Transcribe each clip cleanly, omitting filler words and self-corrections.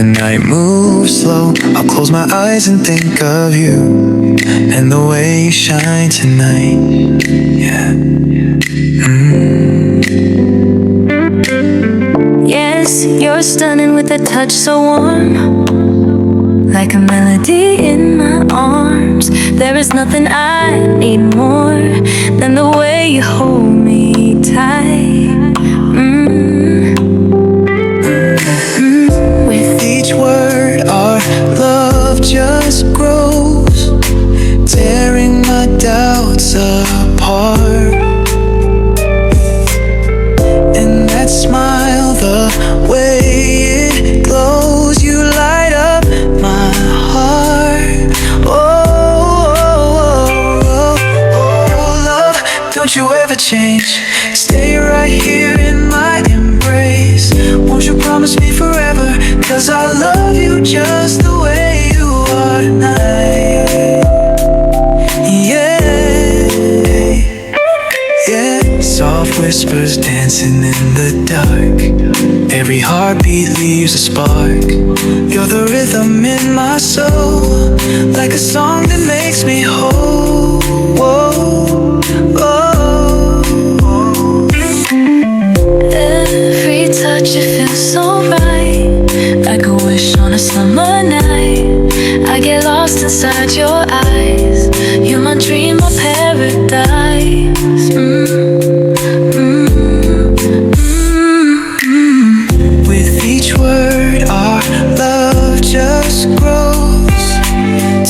the night moves slow, I'll close my eyes and think of you and the way you shine tonight. Yeah. Yes, you're stunning with a touch so warm, like a melody in my arms. There is nothing I need more than the way you hold me tight. With each word, our love just grows, tearing my doubts apart. And that smile, the way it glows, you light up my heart. Love, don't you ever change. Stay right here in my embrace. Won't you promise me forever? 'Cause I love you just the way you are tonight. Yeah, soft whispers dancing in the dark. Every heartbeat leaves a spark. You're the rhythm in my soul, like a song that makes me whole. Every touch, it feels so right, like a wish on a summer night. I get lost inside your eyes. You're my dream, my paradise. With each word, our love just grows,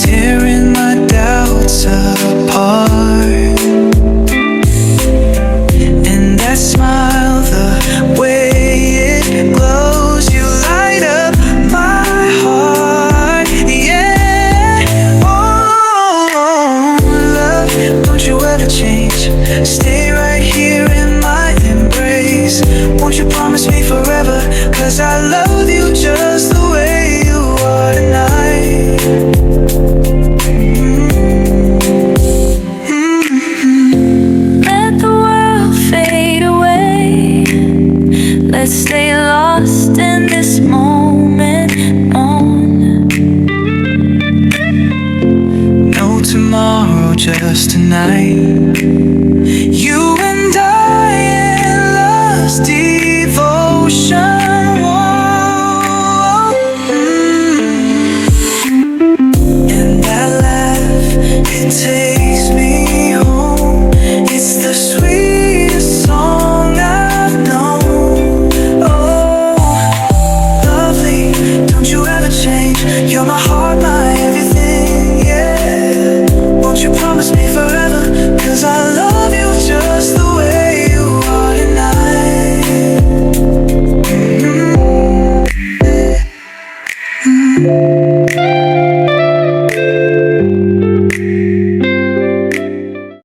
tearing my doubts apart. And that smile, the way it glows, you light up my heart. Yeah, oh, love, don't you ever change. Stay right here in my embrace. Won't you promise me forever? 'Cause I love you just the way you are tonight. Let the world fade away. Let's stay lost in this moment on. No tomorrow, just tonight.